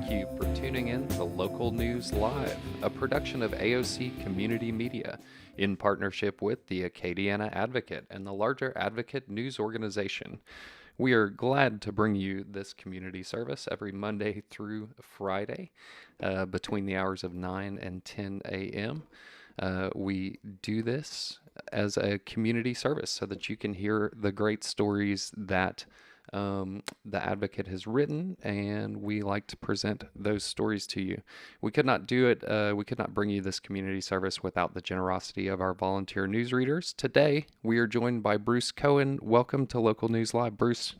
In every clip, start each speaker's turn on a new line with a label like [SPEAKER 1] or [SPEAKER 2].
[SPEAKER 1] thank you for tuning in to Local News Live, a production of AOC Community Media in partnership with the Acadiana Advocate and the larger Advocate News Organization. We are glad to bring you this community service every Monday through Friday between the hours of 9 and 10 a.m. We do this as a community service so that you can hear the great stories that the Advocate has written, and we like to present those stories to you. We could not do it, we could not bring you this community service without the generosity of our volunteer newsreaders. Today, we are joined by Bruce Cohen. Welcome to Local News Live, Bruce.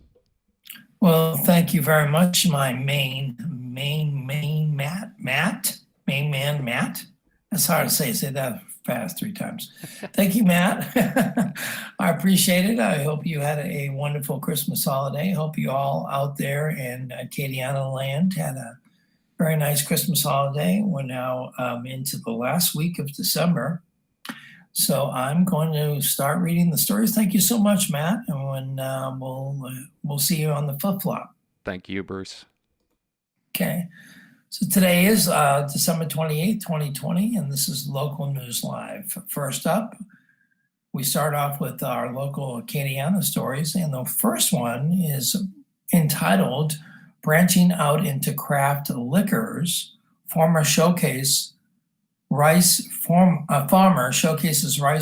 [SPEAKER 2] Well, thank you very much, my main man, Matt. That's hard to say. Say that fast 3 times. Thank you, Matt. I appreciate it. I hope you had a wonderful Christmas holiday. Hope you all out there in Acadiana land had a very nice Christmas holiday. We're now into the last week of December. So I'm going to start reading the stories. Thank you so much, Matt. And when we'll see you on the flip-flop.
[SPEAKER 1] Thank you, Bruce.
[SPEAKER 2] Okay. So today is December 28th, 2020, and this is Local News Live. First up, we start off with our local Acadiana stories, and the first one is entitled Branching Out into Craft Liquors. Farmer showcases rice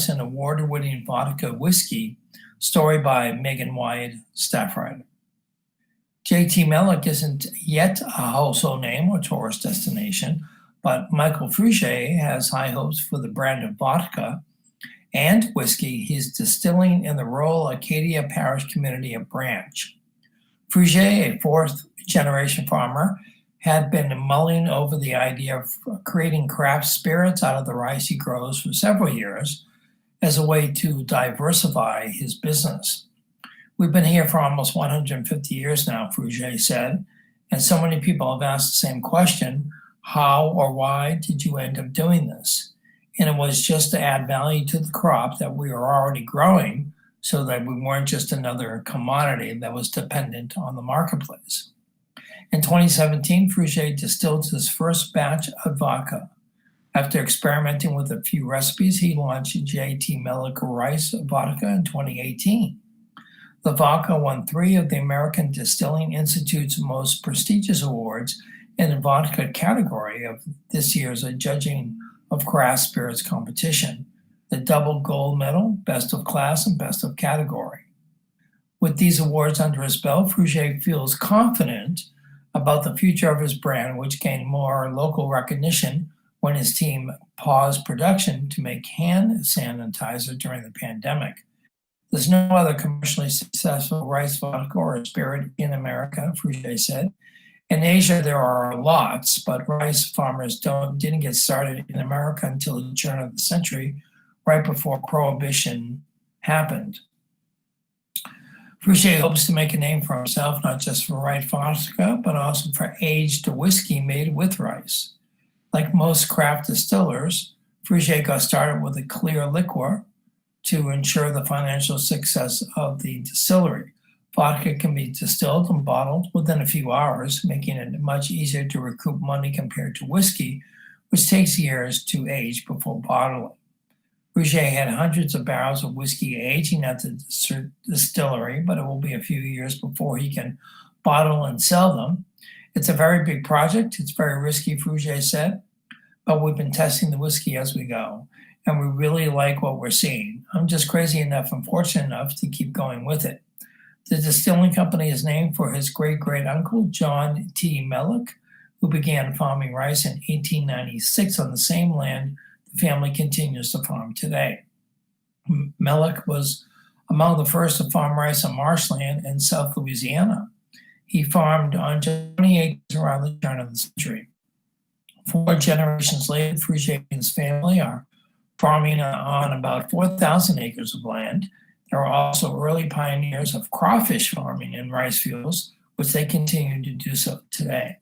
[SPEAKER 2] and award-winning vodka whiskey. Story by Megan Wyatt, staff writer. JT Mellick isn't yet a household name or tourist destination, but Michael Frugier has high hopes for the brand of vodka and whiskey he's distilling in the rural Acadia Parish community of Branch. Frugier, a fourth-generation farmer, had been mulling over the idea of creating craft spirits out of the rice he grows for several years as a way to diversify his business. We've been here for almost 150 years now, Frugier said, and so many people have asked the same question: how or why did you end up doing this? And it was just to add value to the crop that we were already growing so that we weren't just another commodity that was dependent on the marketplace. In 2017, Frugier distilled his first batch of vodka. After experimenting with a few recipes, he launched JT Mellick Rice Vodka in 2018. The vodka won 3 of the American Distilling Institute's most prestigious awards in the vodka category of this year's Judging of Craft Spirits competition, the double gold medal, best of class, and best of category. With these awards under his belt, Frugier feels confident about the future of his brand, which gained more local recognition when his team paused production to make hand sanitizer during the pandemic. There's no other commercially successful rice vodka or spirit in America, Frugier said. In Asia, there are lots, but rice farmers didn't get started in America until the turn of the century, right before Prohibition happened. Frugier hopes to make a name for himself, not just for rice vodka, but also for aged whiskey made with rice. Like most craft distillers, Frugier got started with a clear liquor to ensure the financial success of the distillery. Vodka can be distilled and bottled within a few hours, making it much easier to recoup money compared to whiskey, which takes years to age before bottling. Frugier had hundreds of barrels of whiskey aging at the distillery, but it will be a few years before he can bottle and sell them. It's a very big project. It's very risky, Frugier said, but we've been testing the whiskey as we go, and we really like what we're seeing. I'm just crazy enough and fortunate enough to keep going with it. The distilling company is named for his great-great-uncle, John T. Mellick, who began farming rice in 1896 on the same land the family continues to farm today. Mellick was among the first to farm rice on marshland in South Louisiana. He farmed on 20 acres around the turn of the century. 4 generations later, Frugier and his family are farming on about 4,000 acres of land. There are also early pioneers of crawfish farming in rice fields, which they continue to do so today.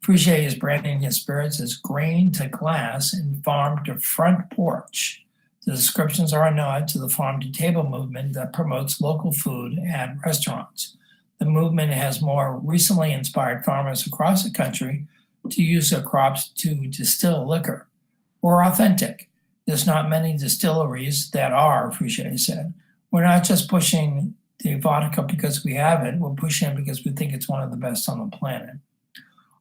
[SPEAKER 2] Frugier is branding his spirits as grain to glass and farm to front porch. The descriptions are a nod to the farm to table movement that promotes local food at restaurants. The movement has more recently inspired farmers across the country to use their crops to distill liquor. We're authentic. There's not many distilleries that are, Fouché said. We're not just pushing the vodka because we have it, we're pushing it because we think it's one of the best on the planet.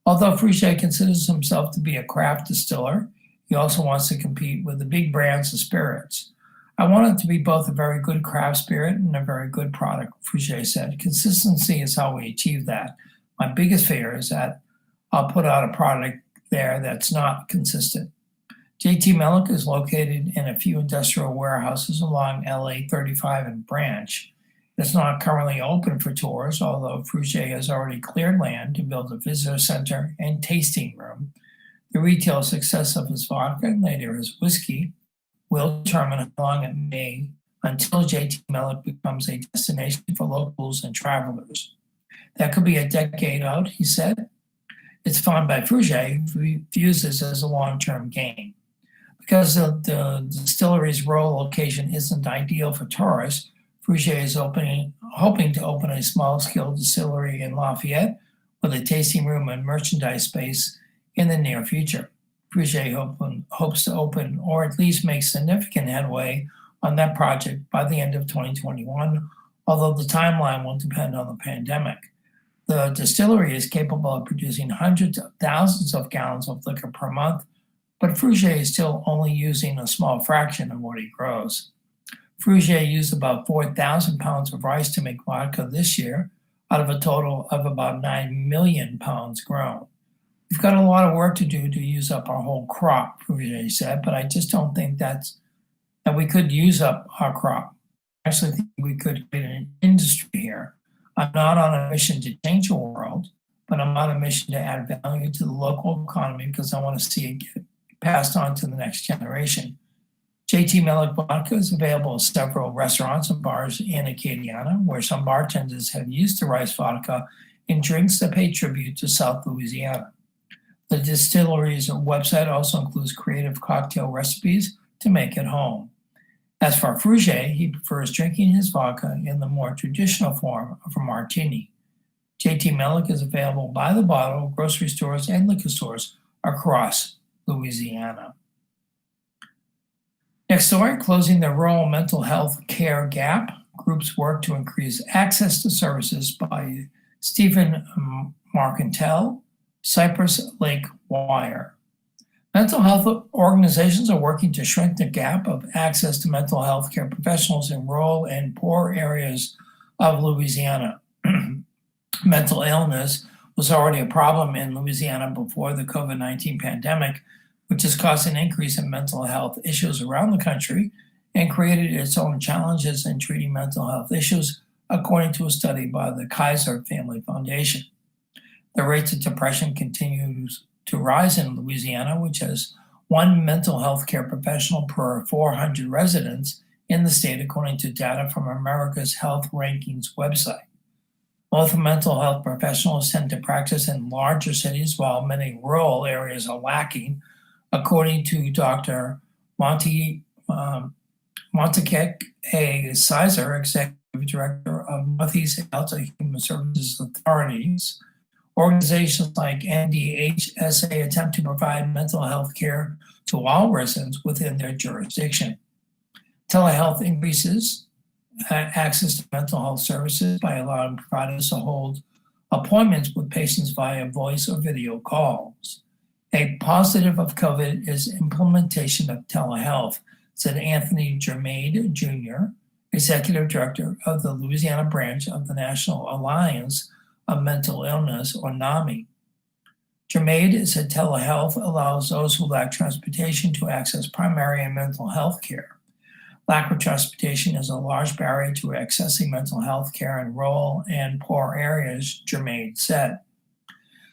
[SPEAKER 2] Although Fouché considers himself to be a craft distiller, he also wants to compete with the big brands of spirits. I want it to be both a very good craft spirit and a very good product, Fouché said. Consistency is how we achieve that. My biggest fear is that I'll put out a product there that's not consistent. JT Mellick is located in a few industrial warehouses along LA 35 and Branch. It's not currently open for tours, although Fouché has already cleared land to build a visitor center and tasting room. The retail success of his vodka and later his whiskey will determine how long it may until JT Mellick becomes a destination for locals and travelers. That could be a decade out, he said. It's found by Fouché, who views this as a long-term gain. Because the distillery's rural location isn't ideal for tourists, Fouché is hoping to open a small-scale distillery in Lafayette with a tasting room and merchandise space in the near future. Fouché hopes to open or at least make significant headway on that project by the end of 2021, although the timeline will depend on the pandemic. The distillery is capable of producing hundreds of thousands of gallons of liquor per month, but Fouché is still only using a small fraction of what he grows. Fouché used about 4,000 pounds of rice to make vodka this year, out of a total of about 9 million pounds grown. We've got a lot of work to do to use up our whole crop, Fouché said, but I just don't think that we could use up our crop. I actually think we could create an industry here. I'm not on a mission to change the world, but I'm on a mission to add value to the local economy because I want to see it get passed on to the next generation. JT Mellick vodka is available at several restaurants and bars in Acadiana, where some bartenders have used the rice vodka in drinks that pay tribute to South Louisiana. The distillery's website also includes creative cocktail recipes to make at home. As for Fouché, he prefers drinking his vodka in the more traditional form of a martini. JT Mellick is available by the bottle at grocery stores and liquor stores across Louisiana. Next story, closing the rural mental health care gap. Groups work to increase access to services by Stephen Marcantel, Cypress Lake Wire. Mental health organizations are working to shrink the gap of access to mental health care professionals in rural and poor areas of Louisiana. Mental illness was already a problem in Louisiana before the COVID-19 pandemic, which has caused an increase in mental health issues around the country and created its own challenges in treating mental health issues, according to a study by the Kaiser Family Foundation. The rates of depression continues to rise in Louisiana, which has one mental health care professional per 400 residents in the state, according to data from America's Health Rankings website. Both mental health professionals tend to practice in larger cities, while many rural areas are lacking, according to Dr. Montekek A. Sizer, Executive Director of Northeast Delta Human Services Authorities. Organizations like NDHSA attempt to provide mental health care to all residents within their jurisdiction. Telehealth increases access to mental health services by allowing providers to hold appointments with patients via voice or video calls. A positive of COVID is implementation of telehealth, said Anthony Germaid Jr., Executive Director of the Louisiana branch of the National Alliance of Mental Illness, or NAMI. Germaid said telehealth allows those who lack transportation to access primary and mental health care. Lack of transportation is a large barrier to accessing mental health care in rural and poor areas, Germaid said.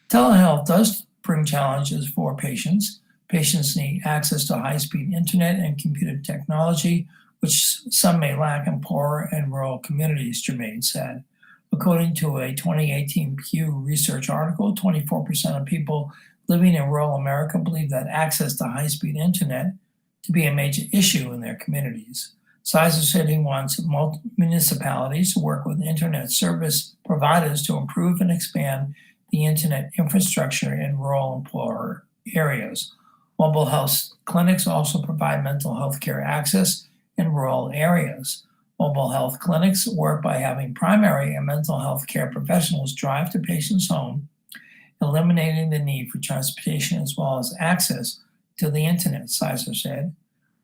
[SPEAKER 2] Telehealth does bring challenges for patients. Patients need access to high-speed internet and computer technology, which some may lack in poor and rural communities, Germaid said. According to a 2018 Pew Research article, 24% of people living in rural America believe that access to high-speed internet to be a major issue in their communities. Sizer City wants municipalities to work with internet service providers to improve and expand the internet infrastructure in rural and poor areas. Mobile health clinics also provide mental health care access in rural areas. Mobile health clinics work by having primary and mental health care professionals drive to patients' home, eliminating the need for transportation as well as access to the internet, Sizer said.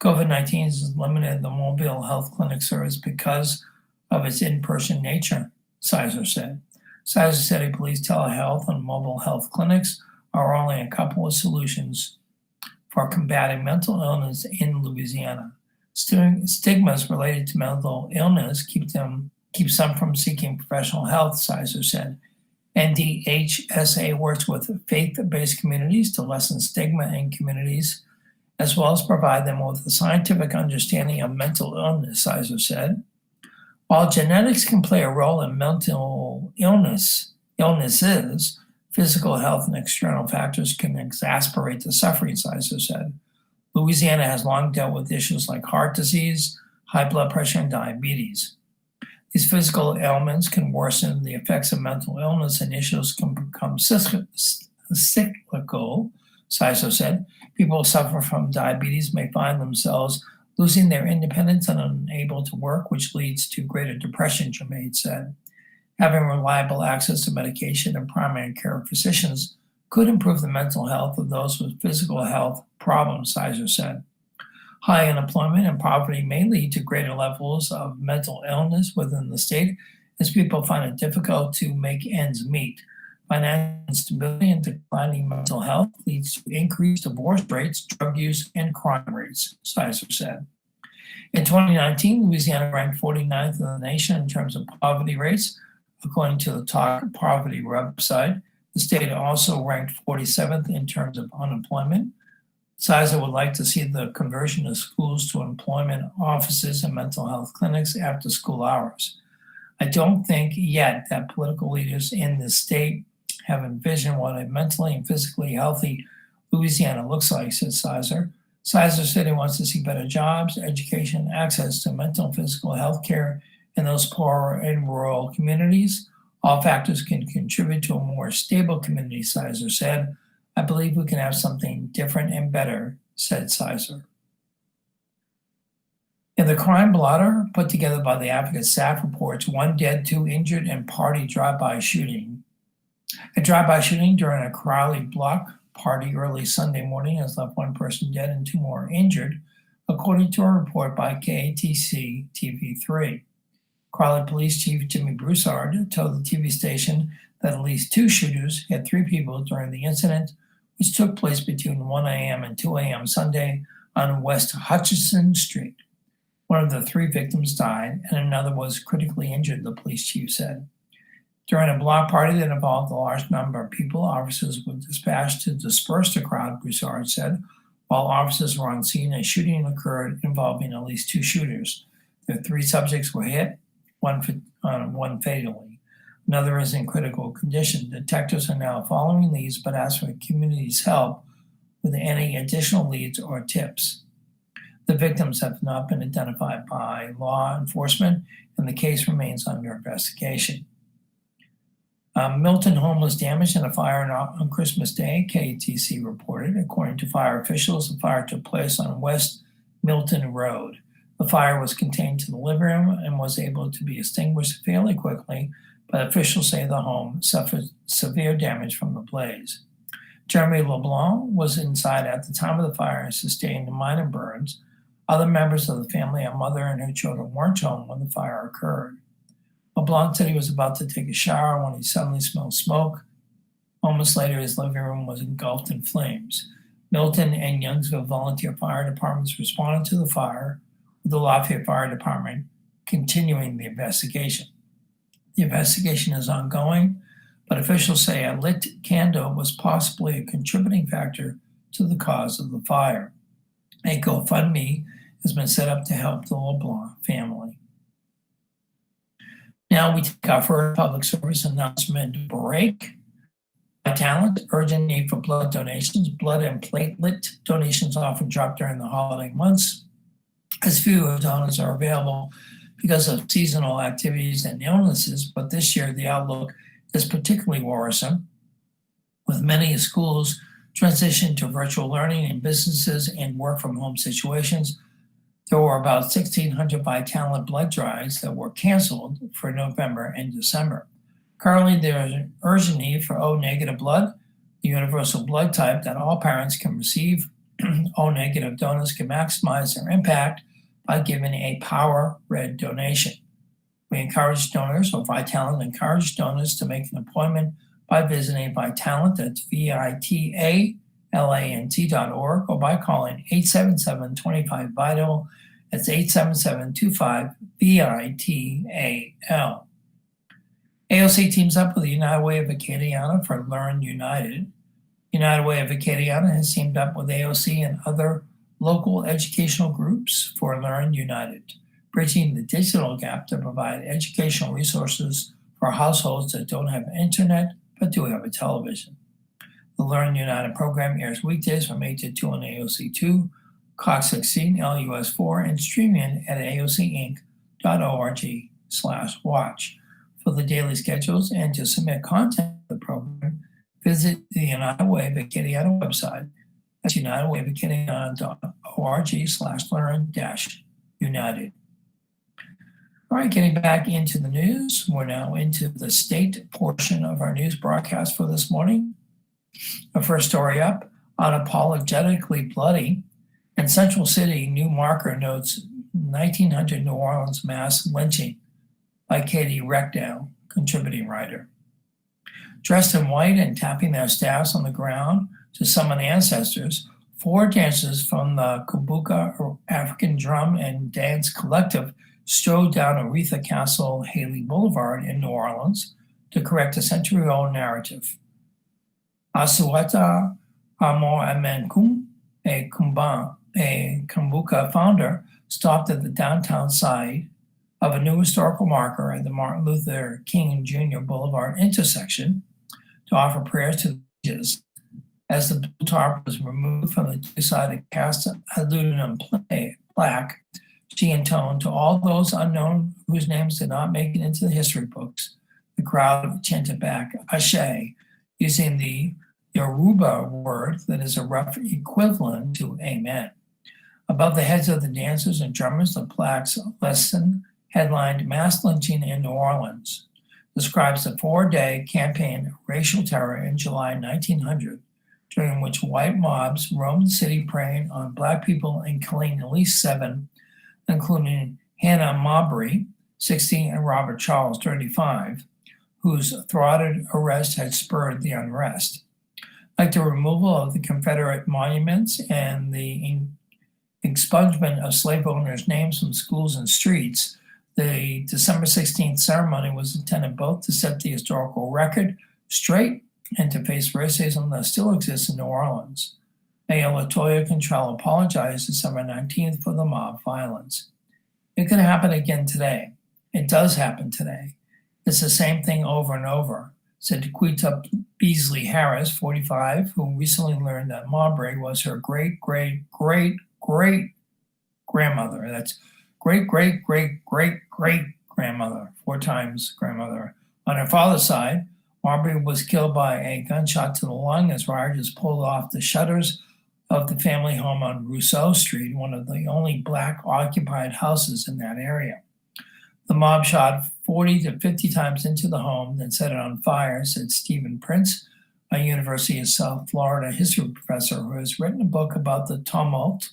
[SPEAKER 2] COVID-19 has limited the mobile health clinic service because of its in-person nature, Sizer said. Sizer City Police telehealth and mobile health clinics are only a couple of solutions for combating mental illness in Louisiana. Stigmas related to mental illness keeps some from seeking professional health, Sizer said. NDHSA works with faith-based communities to lessen stigma in communities, as well as provide them with a scientific understanding of mental illness, Sizer said. While genetics can play a role in mental illnesses, physical health and external factors can exacerbate the suffering, Sizer said. Louisiana has long dealt with issues like heart disease, high blood pressure, and diabetes. These physical ailments can worsen the effects of mental illness, and issues can become cyclical, Sizer said. People who suffer from diabetes may find themselves losing their independence and unable to work, which leads to greater depression, Jermaine said. Having reliable access to medication and primary care physicians could improve the mental health of those with physical health problems, Sizer said. High unemployment and poverty may lead to greater levels of mental illness within the state as people find it difficult to make ends meet. Financial instability and declining mental health leads to increased divorce rates, drug use, and crime rates, Sizer said. In 2019, Louisiana ranked 49th in the nation in terms of poverty rates, according to the Talk Poverty website. The state also ranked 47th in terms of unemployment. Sizer would like to see the conversion of schools to employment offices and mental health clinics after school hours. I don't think yet that political leaders in the state have envisioned what a mentally and physically healthy Louisiana looks like, said Sizer. Sizer said he wants to see better jobs, education, access to mental and physical health care in those poor and rural communities. All factors can contribute to a more stable community, Sizer said. I believe we can have something different and better, said Sizer. In the crime blotter put together by the Advocate staff reports 1 dead, 2 injured in party drive-by shooting. A drive-by shooting during a Crowley block party early Sunday morning has left 1 person dead and 2 more injured, according to a report by KATC TV3. Crowley Police Chief Jimmy Broussard told the TV station that at least 2 shooters hit 3 people during the incident, which took place between 1 a.m. and 2 a.m. Sunday on West Hutchinson Street. 1 of the 3 victims died, and another was critically injured, the police chief said. During a block party that involved a large number of people, officers were dispatched to disperse the crowd, Broussard said. While officers were on scene, a shooting occurred involving at least 2 shooters. The 3 subjects were hit, one fatally. Another is in critical condition. Detectives are now following these, but ask for the community's help with any additional leads or tips. The victims have not been identified by law enforcement, and the case remains under investigation. Milton home was damaged in a fire on Christmas Day, KTC reported. According to fire officials, the fire took place on West Milton Road. The fire was contained to the living room and was able to be extinguished fairly quickly, but officials say the home suffered severe damage from the blaze. Jeremy LeBlanc was inside at the time of the fire and sustained minor burns. Other members of the family, a mother and her children, weren't home when the fire occurred. LeBlanc said he was about to take a shower when he suddenly smelled smoke. Moments later, his living room was engulfed in flames. Milton and Youngsville volunteer fire departments responded to the fire, with the Lafayette Fire Department continuing the investigation. The investigation is ongoing, but officials say a lit candle was possibly a contributing factor to the cause of the fire. A GoFundMe has been set up to help the LeBlanc family. Now we take our first public service announcement break. By talent, urgent need for blood donations. Blood and platelet donations often drop during the holiday months. as few donuts are available because of seasonal activities and illnesses, but this year the outlook is particularly worrisome, with many schools transitioned to virtual learning and businesses in work-from-home situations. There were about 1,600 Vitalant blood drives that were canceled for November and December. Currently, there is an urgent need for O-negative blood, the universal blood type that all parents can receive. O-negative donors can maximize their impact by giving a power red donation. We encourage donors, or Vitalant encourage donors, to make an appointment by visiting Vitalant, that's VITALANT.org, or by calling 877-25-VITAL, that's 877-25-VITAL. AOC teams up with the United Way of Acadiana for Learn United. United Way of Acadiana has teamed up with AOC and other local educational groups for Learn United, bridging the digital gap to provide educational resources for households that don't have internet but do have a television. The Learn United program airs weekdays from 8 to 2 on AOC2, Cox 16, LUS 4, and streaming at aocinc.org/watch. For the daily schedules and to submit content to the program, visit the United Way of Acadiana website. That's unitedwayofacadiana.org/learn-united. All right, getting back into the news, we're now into the state portion of our news broadcast for this morning. The first story up, unapologetically bloody. In Central City, New Marker notes 1900 New Orleans mass lynching by Katie Reckdown, contributing writer. Dressed in white and tapping their staffs on the ground to summon ancestors, 4 dancers from the Kubuka African Drum and Dance Collective strode down Aretha Castle Haley Boulevard in New Orleans to correct a century-old narrative. Asuata Amo Amenkum, a Kumbuka founder, stopped at the downtown side of a new historical marker at the Martin Luther King Jr. Boulevard intersection to offer prayers to the judges. As the blue tarp was removed from the two-sided cast aluminum plaque, she intoned to all those unknown whose names did not make it into the history books. The crowd chanted back, Ashe, using the Yoruba word that is a rough equivalent to amen. Above the heads of the dancers and drummers, the plaque's lesson headlined Mass Lynching in New Orleans, describes the 4-day campaign of racial terror in July 1900, during which white mobs roamed the city preying on Black people and killing at least 7, including Hannah Mabry, 60, and Robert Charles, 35, whose thwarted arrest had spurred the unrest. Like the removal of the Confederate monuments and the expungement of slave owners' names from schools and streets, the December 16th ceremony was intended both to set the historical record straight and to face racism that still exists in New Orleans. Mayor LaToya Cantrell apologized December 19th for the mob violence. It could happen again today. It does happen today. It's the same thing over and over, said Quita Beasley Harris, 45, who recently learned that Marbury was her great-great-great-great-grandmother. That's great-great-great-great-great-grandmother, 4 times grandmother. On her father's side, Marbury was killed by a gunshot to the lung as rioters pulled off the shutters of the family home on Rousseau Street, one of the only Black occupied houses in that area. The mob shot 40 to 50 times into the home, then set it on fire, said Stephen Prince, a University of South Florida history professor who has written a book about the tumult,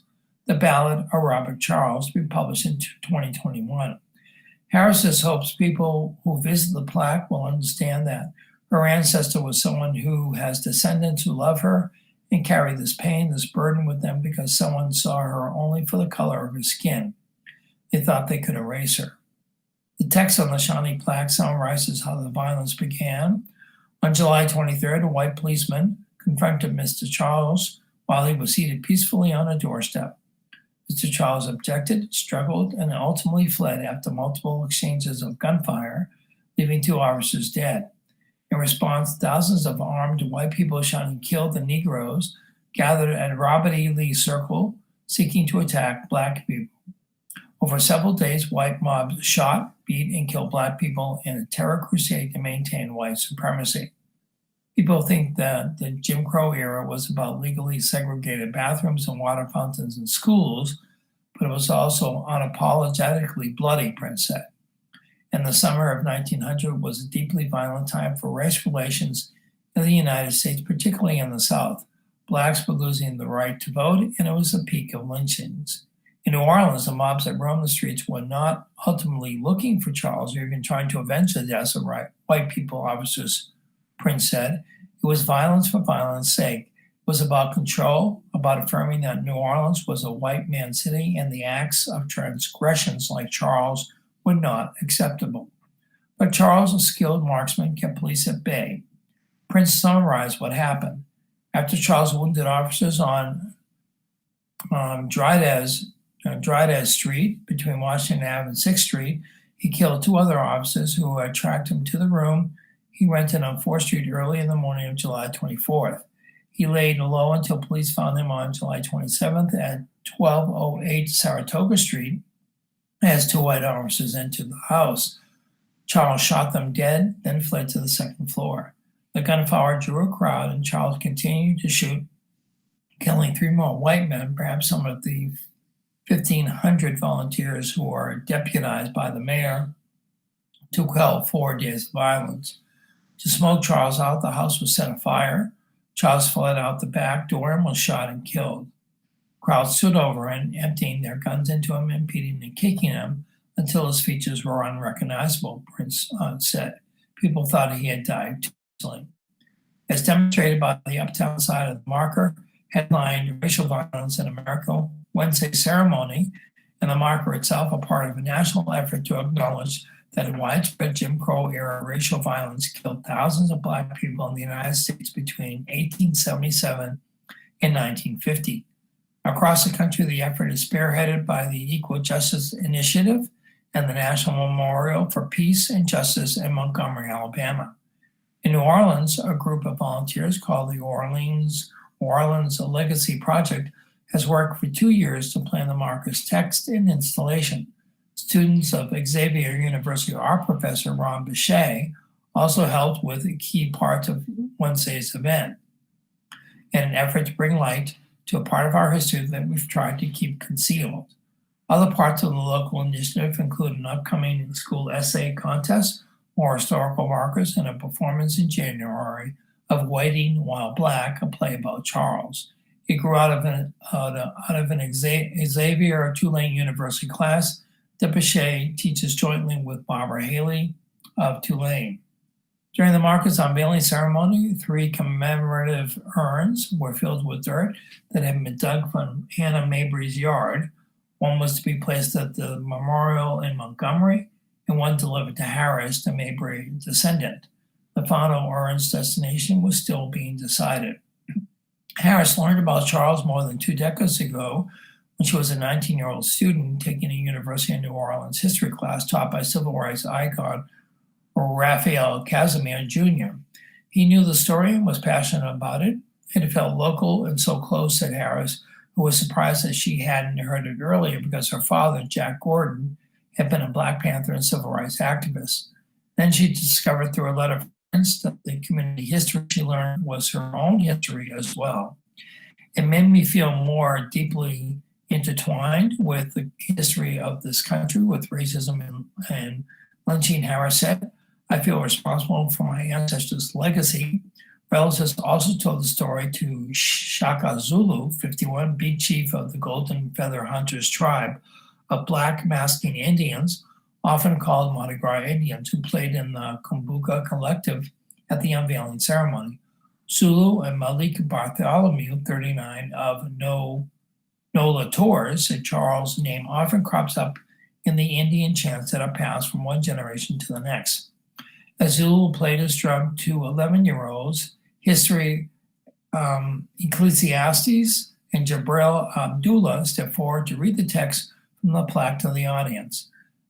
[SPEAKER 2] The Ballad of Robert Charles, to be published in 2021. Harris hopes people who visit the plaque will understand that her ancestor was someone who has descendants who love her and carry this pain, this burden with them because someone saw her only for the color of her skin. They thought they could erase her. The text on the Shawnee plaque summarizes how the violence began. On July 23rd, a white policeman confronted Mr. Charles while he was seated peacefully on a doorstep. Mr. Charles objected, struggled, and ultimately fled after multiple exchanges of gunfire, leaving 2 officers dead. In response, thousands of armed white people shouting "Kill the Negroes" gathered at Robert E. Lee Circle, seeking to attack Black people. Over several days, white mobs shot, beat, and killed black people in a terror crusade to maintain white supremacy. People think that the Jim Crow era was about legally segregated bathrooms and water fountains in schools, but it was also unapologetically bloody, Prince said. And the summer of 1900 was a deeply violent time for race relations in the United States, particularly in the South. Blacks were losing the right to vote, and it was the peak of lynchings. In New Orleans, the mobs that roamed the streets were not ultimately looking for Charles or even trying to avenge the deaths of white people officers, Prince said. It was violence for violence sake. It was about control, about affirming that New Orleans was a white man's city and the acts of transgressions like Charles were not acceptable. But Charles, a skilled marksman, kept police at bay. Prince summarized what happened. After Charles wounded officers on Drydes Street between Washington Ave and 6th Street, he killed 2 other officers who had tracked him to the room he rented on 4th Street early in the morning of July 24th. He laid low until police found him on July 27th at 1208 Saratoga Street as 2 white officers entered the house. Charles shot them dead, then fled to the 2nd floor. The gunfire drew a crowd, and Charles continued to shoot, killing 3 more white men, perhaps some of the 1,500 volunteers who were deputized by the mayor to quell 4 days of violence. To smoke Charles out, the house was set afire. Charles fled out the back door and was shot and killed. Crowds stood over him, emptying their guns into him, impeding and kicking him until his features were unrecognizable, Prince said. People thought he had died too easily. As demonstrated by the uptown side of the marker, headlined Racial Violence in America Wednesday ceremony, and the marker itself a part of a national effort to acknowledge that widespread Jim Crow era racial violence killed thousands of black people in the United States between 1877 and 1950. Across the country, the effort is spearheaded by the Equal Justice Initiative and the National Memorial for Peace and Justice in Montgomery, Alabama. In New Orleans, a group of volunteers called the Orleans Legacy Project has worked for 2 years to plan the marker's text and installation. Students of Xavier University art professor Ron Bichet also helped with a key part of Wednesday's event in an effort to bring light to a part of our history that we've tried to keep concealed. Other parts of the local initiative include an upcoming school essay contest, more historical markers, and a performance in January of Waiting While Black, a play about Charles. It grew out of an Xavier Tulane University class that Bichet teaches jointly with Barbara Haley of Tulane. During the marker's unveiling ceremony, 3 commemorative urns were filled with dirt that had been dug from Hannah Mabry's yard. One was to be placed at the memorial in Montgomery, and one delivered to Harris, the Mabry descendant. The final urn's destination was still being decided. Harris learned about Charles more than 2 decades ago when she was a 19-year-old student taking a University of New Orleans history class taught by civil rights icon Raphael Casimir Jr. He knew the story and was passionate about it. It felt local and so close, said Harris, who was surprised that she hadn't heard it earlier because her father, Jack Gordon, had been a Black Panther and civil rights activist. Then she discovered through a letter from Prince that the community history she learned was her own history as well. It made me feel more deeply intertwined with the history of this country, with racism and lynching, Harris said. I feel responsible for my ancestors' legacy. Relatives also told the story to Shaka Zulu, 51, big chief of the Golden Feather Hunters tribe of Black masking Indians, often called Mardi Gras Indians, who played in the Kumbuka Collective at the unveiling ceremony. Zulu and Malik Bartholomew, 39, of Nola Torres, said Charles' name often crops up in the Indian chants that are passed from one generation to the next. As Zulu played his drum to 11-year-olds, history Ecclesiastes and Jabril Abdullah stepped forward to read the text from the plaque to the audience.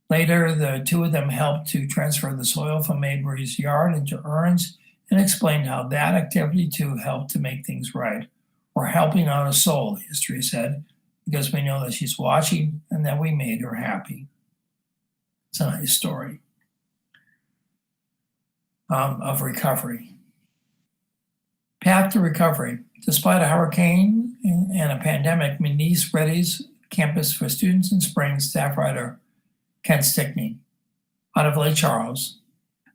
[SPEAKER 2] Later, the 2 of them helped to transfer the soil from Mabry's yard into urns and explained how that activity too helped to make things right. We're helping out a soul, history said. because we know that she's watching and that we made her happy. It's a nice story of recovery. Path to recovery. Despite a hurricane and a pandemic, McNeese readies campus for students in spring, staff writer Ken Stickney. Out of Lake Charles.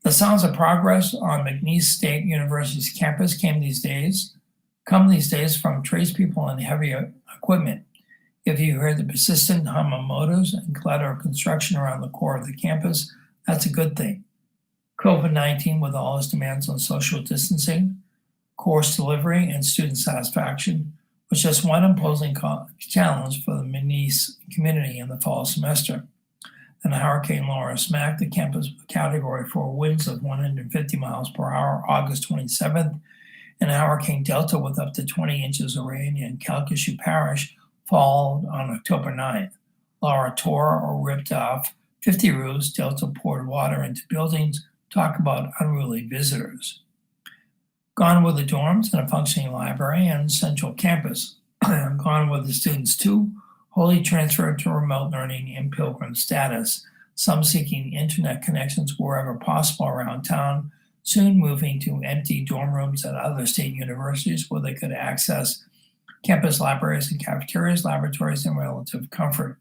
[SPEAKER 2] The sounds of progress on McNeese State University's campus come these days from tradespeople and heavy equipment. If you hear the persistent hum of motors and clatter of construction around the core of the campus, that's a good thing. COVID-19, with all its demands on social distancing, course delivery, and student satisfaction, was just one imposing challenge for the McNeese community in the fall semester. And Hurricane Laura smacked the campus with Category 4 winds of 150 miles per hour August 27th, and Hurricane Delta with up to 20 inches of rain in Calcasieu Parish followed on October 9th. Laura tore or ripped off 50 roofs. Delta poured water into buildings. Talk about unruly visitors. Gone with the dorms and a functioning library and central campus. Gone with the students too, wholly transferred to remote learning in pilgrim status, some seeking internet connections wherever possible around town, soon moving to empty dorm rooms at other state universities where they could access campus libraries and cafeterias, laboratories, and relative comfort.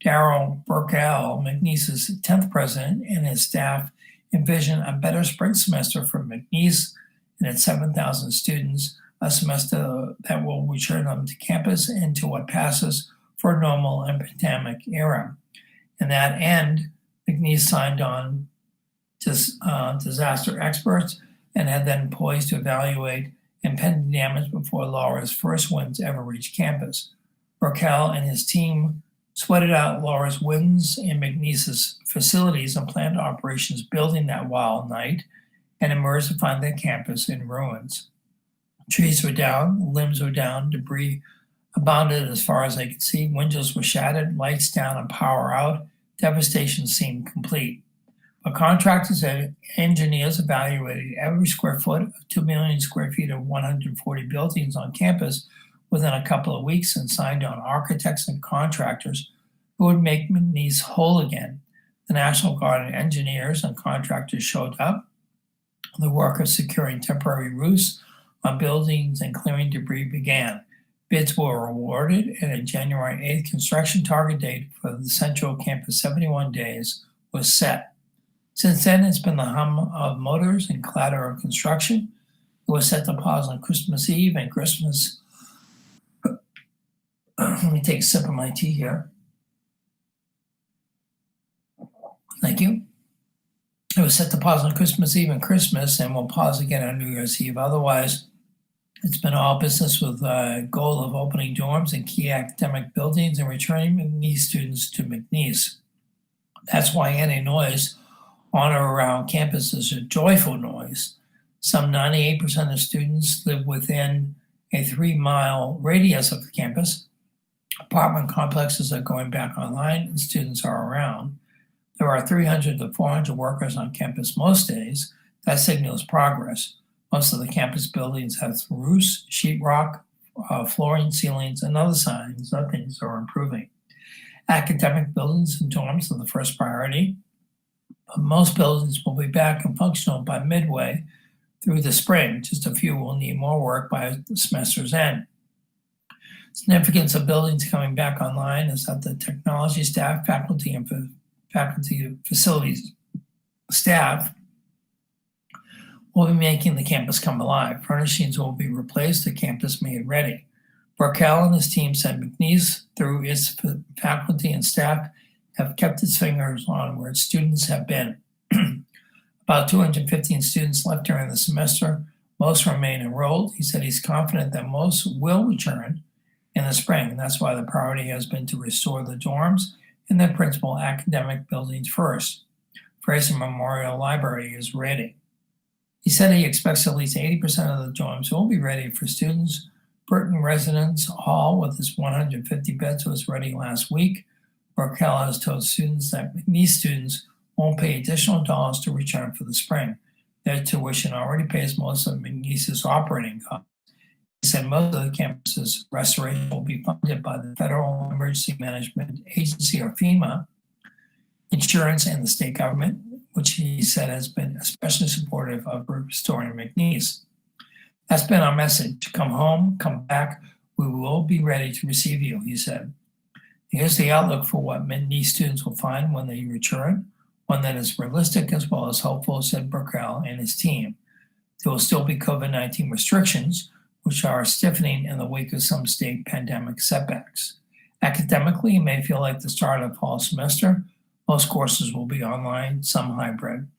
[SPEAKER 2] Darryl Burkell, McNeese's 10th president, and his staff envision a better spring semester for McNeese and its 7,000 students, a semester that will return them to campus and to what passes for a normal and pandemic era. In that end, McNeese signed on disaster experts and had then poised to evaluate impending damage before Laura's first winds ever reached campus. Burkell and his team sweated out Laura's winds in McNeese's facilities and planned operations building that wild night and emerged to find the campus in ruins. Trees were down, limbs were down, debris abounded as far as they could see, windows were shattered, lights down and power out. Devastation seemed complete. But contractors and engineers evaluated every square foot of 2 million square feet of 140 buildings on campus within a couple of weeks and signed on architects and contractors who would make McNeese whole again. The National Guard and engineers and contractors showed up. The work of securing temporary roofs on buildings and clearing debris began. Bids were awarded, and a January 8th construction target date for the Central Campus 71 days was set. Since then, it's been the hum of motors and clatter of construction. It was set to pause on Christmas Eve and Christmas. Let me take a sip of my tea here. Thank you. It was set to pause on Christmas Eve and Christmas, and will pause again on New Year's Eve. Otherwise, it's been all business with the goal of opening dorms and key academic buildings and returning McNeese students to McNeese. That's why any noise on or around campus is a joyful noise. Some 98% of students live within a 3-mile radius of the campus. Apartment complexes are going back online and students are around. There are 300 to 400 workers on campus most days. That signals progress. Most of the campus buildings have roofs, sheetrock, flooring, ceilings, and other signs that things are improving. Academic buildings and dorms are the first priority. But most buildings will be back and functional by midway through the spring. Just a few will need more work by the semester's end. Significance of buildings coming back online is that the technology staff, faculty facilities staff will be making the campus come alive. Furnishings will be replaced, the campus made ready. Burkell and his team said McNeese, through its faculty and staff, have kept its fingers on where its students have been. About 215 students left during the semester. Most remain enrolled. He said he's confident that most will return in the spring, and that's why the priority has been to restore the dorms and the principal academic buildings first. Fraser Memorial Library is ready. He said he expects at least 80% of the dorms will be ready for students. Burton Residence Hall with its 150 beds was ready last week. Burkell has told students that McNeese students won't pay additional dollars to return for the spring. Their tuition already pays most of McNeese's operating costs. He said most of the campus's restoration will be funded by the Federal Emergency Management Agency, or FEMA, insurance, and the state government, which he said has been especially supportive of restoring McNeese. That's been our message. Come home, come back. We will be ready to receive you, he said. Here's the outlook for what McNeese students will find when they return, one that is realistic as well as hopeful, said Burkell and his team. There will still be COVID-19 restrictions, which are stiffening in the wake of some state pandemic setbacks. Academically, it may feel like the start of fall semester. Most courses will be online, some hybrid.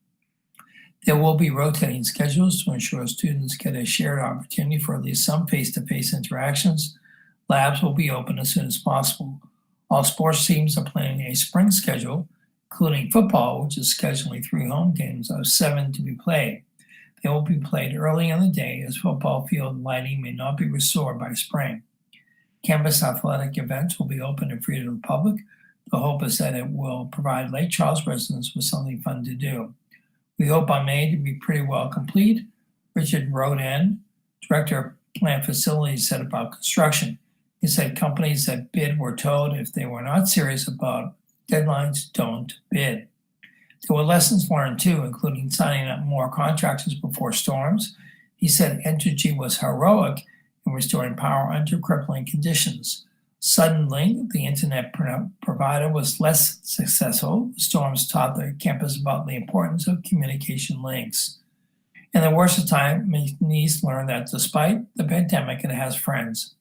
[SPEAKER 2] There will be rotating schedules to ensure students get a shared opportunity for at least some face-to-face interactions. Labs will be open as soon as possible. All sports teams are planning a spring schedule, including football, which is scheduling 3 home games of 7 to be played. They will be played early in the day as football field lighting may not be restored by spring. Campus athletic events will be open and free to the public. The hope is that it will provide Lake Charles residents with something fun to do. We hope by May to be pretty well complete. Richard Roden, director of plant facilities, said about construction. He said companies that bid were told if they were not serious about deadlines, don't bid. There were lessons learned too, including signing up more contractors before storms. He said Entergy was heroic in restoring power under crippling conditions. Suddenly, the internet provider was less successful. Storms taught the campus about the importance of communication links. In the worst of time, McNeese learned that despite the pandemic, it has friends.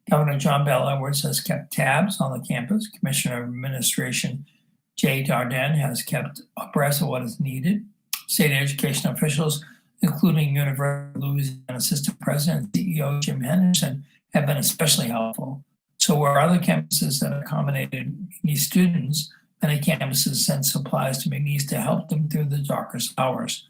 [SPEAKER 2] Governor John Bel Edwards has kept tabs on the campus. Commissioner of Administration Jay Dardenne has kept abreast of what is needed. State education officials, including University of Louisiana Assistant President and CEO Jim Henderson, have been especially helpful. So where other campuses that accommodated McNeese students, many campuses sent supplies to McNeese to help them through the darkest hours.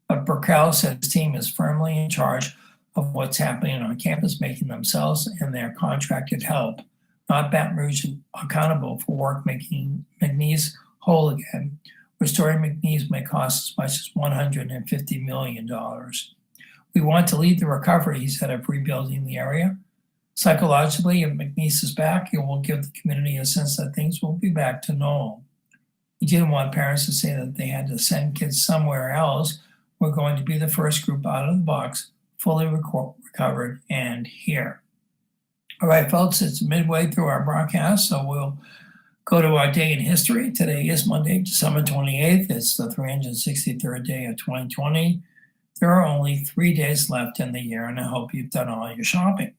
[SPEAKER 2] But Burkell said his team is firmly in charge of what's happening on campus, making themselves and their contracted help, not Baton Rouge, accountable for work making McNeese whole again. Restoring McNeese may cost as much as $150 million. We want to lead the recovery, he said, of rebuilding the area. Psychologically, if McNeese is back, it will give the community a sense that things will be back to normal. He didn't want parents to say that they had to send kids somewhere else. We're going to be the first group out of the box, fully recovered and here. All right, folks, it's midway through our broadcast, so we'll go to our day in history. Today is Monday, December 28th. It's the 363rd day of 2020. There are only 3 days left in the year, and I hope you've done all your shopping.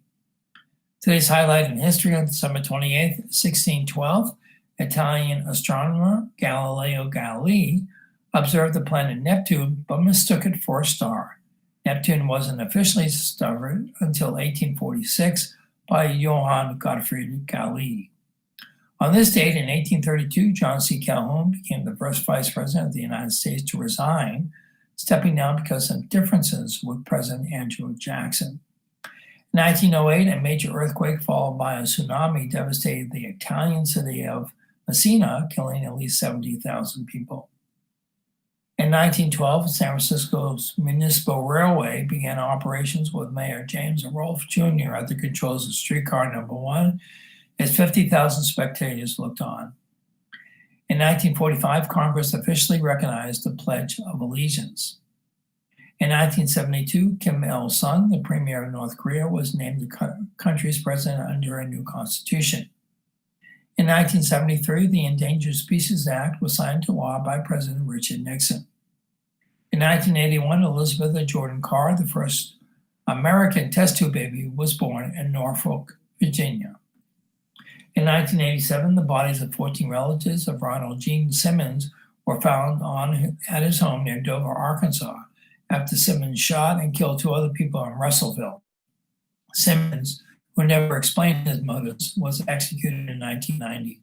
[SPEAKER 2] Today's highlight in history on December 28th, 1612, Italian astronomer Galileo Galilei observed the planet Neptune, but mistook it for a star. Neptune wasn't officially discovered until 1846 by Johann Gottfried Galilei. On this date in 1832, John C. Calhoun became the first vice president of the United States to resign, stepping down because of differences with President Andrew Jackson. In 1908, a major earthquake followed by a tsunami devastated the Italian city of Messina, killing at least 70,000 people. In 1912, San Francisco's Municipal Railway began operations with Mayor James Rolfe Jr. at the controls of streetcar number 1 as 50,000 spectators looked on. In 1945, Congress officially recognized the Pledge of Allegiance. In 1972, Kim Il-sung, the premier of North Korea, was named the country's president under a new constitution. In 1973, the Endangered Species Act was signed into law by President Richard Nixon. In 1981, Elizabeth Jordan Carr, the first American test tube baby, was born in Norfolk, Virginia. In 1987, the bodies of 14 relatives of Ronald Gene Simmons were found at his home near Dover, Arkansas, after Simmons shot and killed 2 other people in Russellville. Simmons, who never explained his motives, was executed in 1990.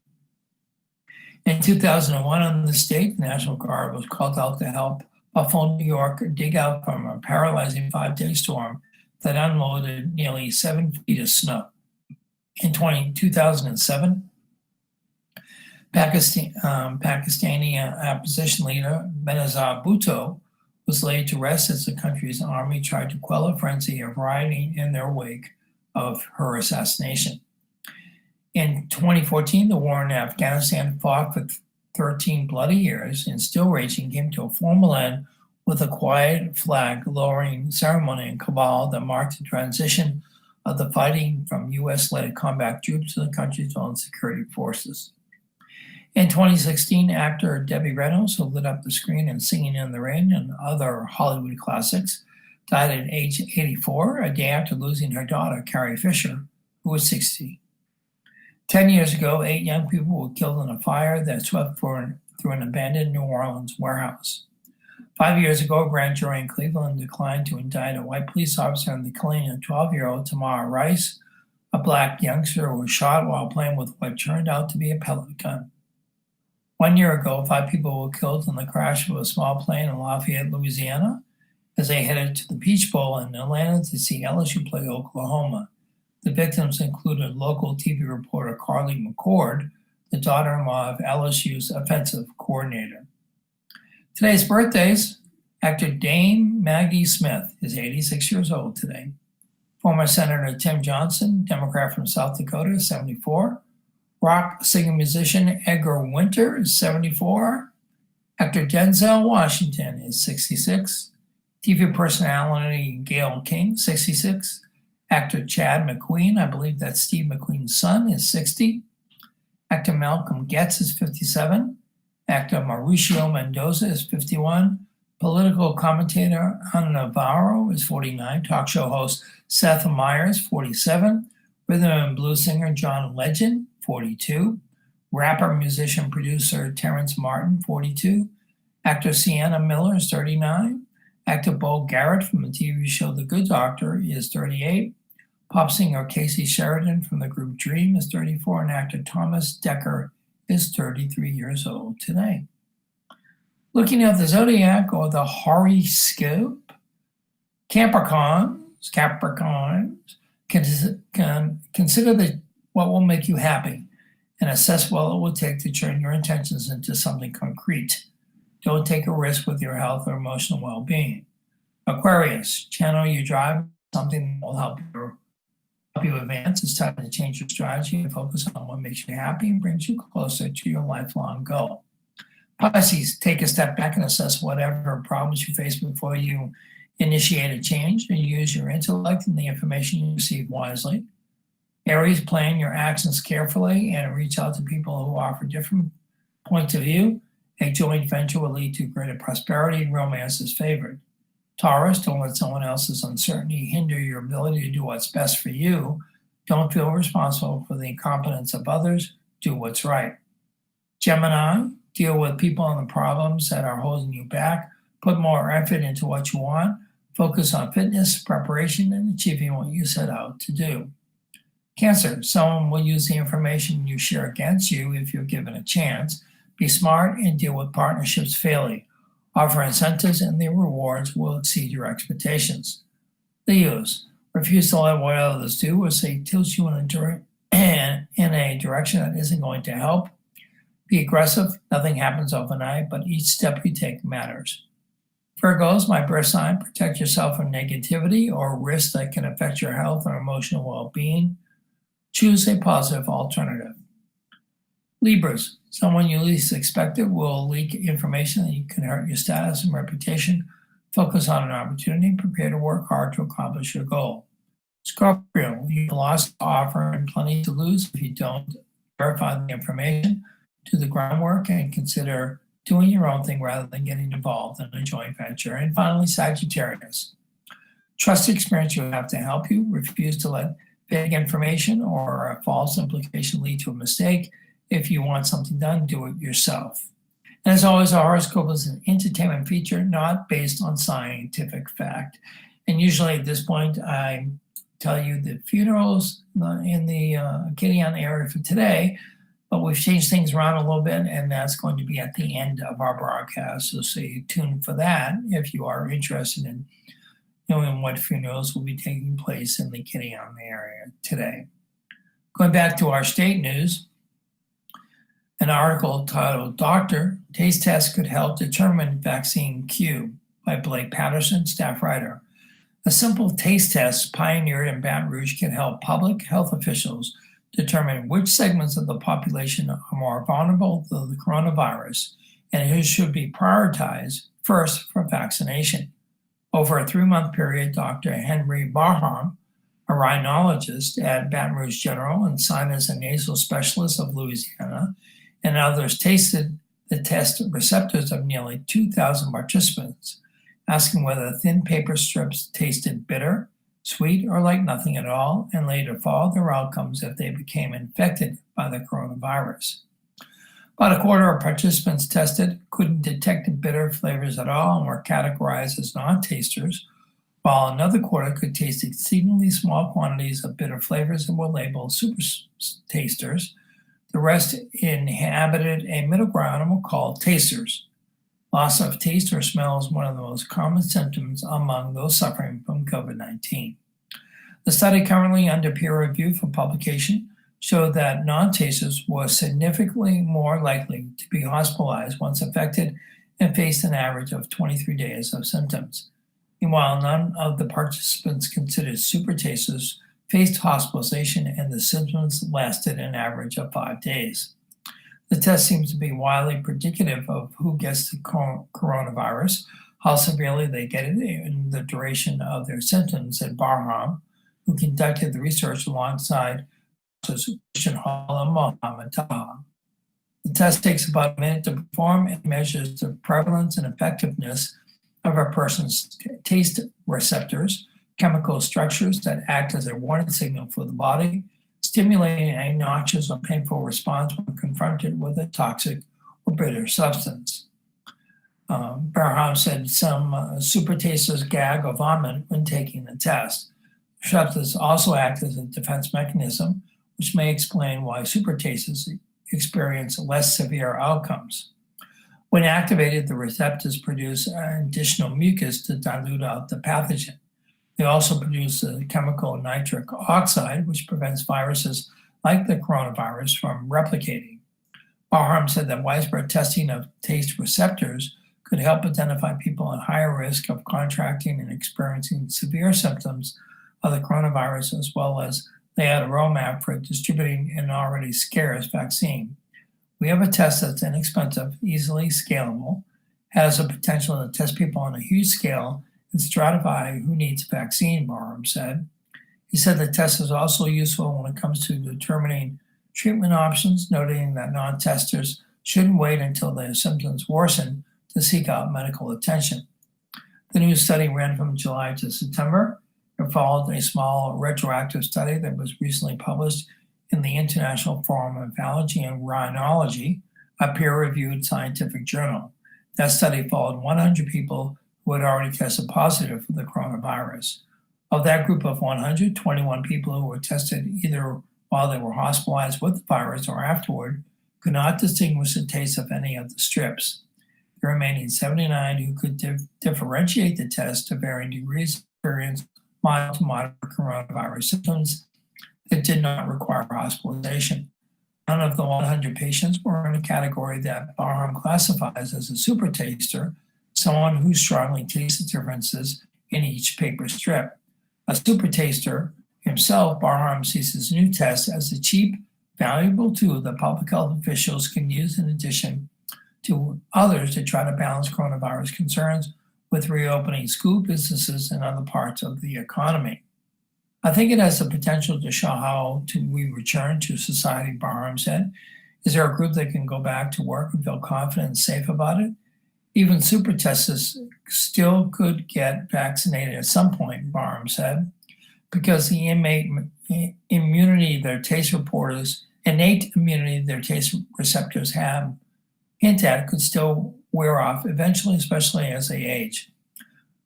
[SPEAKER 2] In 2001, on this date, the National Guard was called out to help Buffalo, New York, dig out from a paralyzing 5-day storm that unloaded nearly 7 feet of snow. In 2007, Pakistani opposition leader Benazir Bhutto was laid to rest as the country's army tried to quell a frenzy of rioting in their wake of her assassination. In 2014, the war in Afghanistan, fought for 13 bloody years and still raging, came to a formal end with a quiet flag-lowering ceremony in Kabul that marked the transition of the fighting from U.S.-led combat troops to the country's own security forces. In 2016, actor Debbie Reynolds, who lit up the screen in Singing in the Rain and other Hollywood classics, died at age 84, a day after losing her daughter, Carrie Fisher, who was 60. 10 years ago, 8 young people were killed in a fire that swept through an abandoned New Orleans warehouse. 5 years ago, a grand jury in Cleveland declined to indict a white police officer in the killing of 12-year-old Tamar Rice, a black youngster who was shot while playing with what turned out to be a pellet gun. 1 year ago, 5 people were killed in the crash of a small plane in Lafayette, Louisiana, as they headed to the Peach Bowl in Atlanta to see LSU play Oklahoma. The victims included local TV reporter Carly McCord, the daughter-in-law of LSU's offensive coordinator. Today's birthdays: actor Dame Maggie Smith is 86 years old today. Former Senator Tim Johnson, Democrat from South Dakota, is 74. Rock singer-musician Edgar Winter is 74. Actor Denzel Washington is 66. TV personality Gayle King, 66. Actor Chad McQueen, I believe that's Steve McQueen's son, is 60. Actor Malcolm Getz is 57. Actor Mauricio Mendoza is 51. Political commentator Ana Navarro is 49. Talk show host Seth Meyers, 47. Rhythm and blues singer John Legend, 42. Rapper, musician, producer Terrence Martin, 42. Actor Sienna Miller is 39. Actor Bo Garrett from the TV show The Good Doctor is 38. Pop singer Casey Sheridan from the group Dream is 34. And actor Thomas Dekker is 33 years old today. Looking at the zodiac or the horoscope, Capricorns can consider what will make you happy and assess what it will take to turn your intentions into something concrete. Don't take a risk with your health or emotional well-being. Aquarius, channel your drive, something that will help you advance. It's time to change your strategy and focus on what makes you happy and brings you closer to your lifelong goal. Pisces, take a step back and assess whatever problems you face before you initiate a change, and use your intellect and the information you receive wisely. Aries, plan your actions carefully and reach out to people who offer different points of view. A joint venture will lead to greater prosperity and romance is favored. Taurus, don't let someone else's uncertainty hinder your ability to do what's best for you. Don't feel responsible for the incompetence of others. Do what's right. Gemini, deal with people and the problems that are holding you back. Put more effort into what you want. Focus on fitness, preparation, and achieving what you set out to do. Cancer, someone will use the information you share against you if you're given a chance. Be smart and deal with partnerships fairly. Offer incentives and the rewards will exceed your expectations. Leos, refuse to let what others do or say tilt you in a direction that isn't going to help. Be aggressive. Nothing happens overnight, but each step you take matters. Virgos, my birth sign, protect yourself from negativity or risks that can affect your health or emotional well-being. Choose a positive alternative. Libras, someone you least expected will leak information that can hurt your status and reputation. Focus on an opportunity, prepare to work hard to accomplish your goal. Scorpio, you have lost to offer and plenty to lose if you don't verify the information. Do the groundwork and consider doing your own thing rather than getting involved in a joint venture. And finally, Sagittarius, trust the experience you have to help you. Refuse to let vague information or a false implication lead to a mistake. If you want something done, do it yourself. And as always, our horoscope is an entertainment feature, not based on scientific fact. And usually at this point, I tell you the funerals in the Acadiana area for today, but we've changed things around a little bit, and that's going to be at the end of our broadcast. So stay tuned for that if you are interested in knowing what funerals will be taking place in the Acadiana area today. Going back to our state news, an article titled "Doctor, Taste Test Could Help Determine Vaccine Q" by Blake Patterson, staff writer. A simple taste test pioneered in Baton Rouge can help public health officials determine which segments of the population are more vulnerable to the coronavirus and who should be prioritized first for vaccination. Over a 3-month period, Dr. Henry Barham, a rhinologist at Baton Rouge General and sinus and nasal specialist of Louisiana, and others tasted the test receptors of nearly 2,000 participants, asking whether thin paper strips tasted bitter, sweet, or like nothing at all, and later followed their outcomes if they became infected by the coronavirus. About a quarter of participants tested couldn't detect bitter flavors at all and were categorized as non-tasters, while another quarter could taste exceedingly small quantities of bitter flavors and were labeled super tasters. The rest inhabited a middle ground and were called tasters. Loss of taste or smell is one of the most common symptoms among those suffering from COVID-19. The study, currently under peer review for publication, showed that non-tasters were significantly more likely to be hospitalized once affected and faced an average of 23 days of symptoms. Meanwhile, none of the participants considered super tasters faced hospitalization and the symptoms lasted an average of 5 days. The test seems to be widely predicative of who gets the coronavirus, how severely they get it, and the duration of their symptoms, said Barham, who conducted the research alongside Christian Hall and Mohammed Taha. The test takes about a minute to perform and measures the prevalence and effectiveness of a person's taste receptors, chemical structures that act as a warning signal for the body, stimulating a noxious or painful response when confronted with a toxic or bitter substance. Barham said some super tasters gag or vomit when taking the test. Receptors also act as a defense mechanism, which may explain why super tasters experience less severe outcomes. When activated, the receptors produce additional mucus to dilute out the pathogen. They also produce the chemical nitric oxide, which prevents viruses like the coronavirus from replicating. Barham said that widespread testing of taste receptors could help identify people at higher risk of contracting and experiencing severe symptoms of the coronavirus, as well as lay out a roadmap for distributing an already scarce vaccine. We have a test that's inexpensive, easily scalable, has the potential to test people on a huge scale and stratify who needs a vaccine, Barham said. He said the test is also useful when it comes to determining treatment options, noting that non-testers shouldn't wait until their symptoms worsen to seek out medical attention. The new study ran from July to September. It followed a small retroactive study that was recently published in the International Forum of Allergy and Rhinology, a peer-reviewed scientific journal. That study followed 100 people who had already tested positive for the coronavirus. Of that group of 100, 21 people who were tested either while they were hospitalized with the virus or afterward could not distinguish the taste of any of the strips. The remaining 79 who could differentiate the test to varying degrees experienced mild to moderate coronavirus symptoms that did not require hospitalization. None of the 100 patients were in a category that Barham classifies as a super taster, someone who strongly tastes the differences in each paper strip. A super taster himself, Barham sees his new test as a cheap, valuable tool that public health officials can use in addition to others to try to balance coronavirus concerns with reopening school, businesses, and other parts of the economy. I think it has the potential to show how we return to society, Barham said. Is there a group that can go back to work and feel confident and safe about it? Even super testers still could get vaccinated at some point, Barham said, because the innate immunity their taste receptors have hint at could still wear off eventually, especially as they age.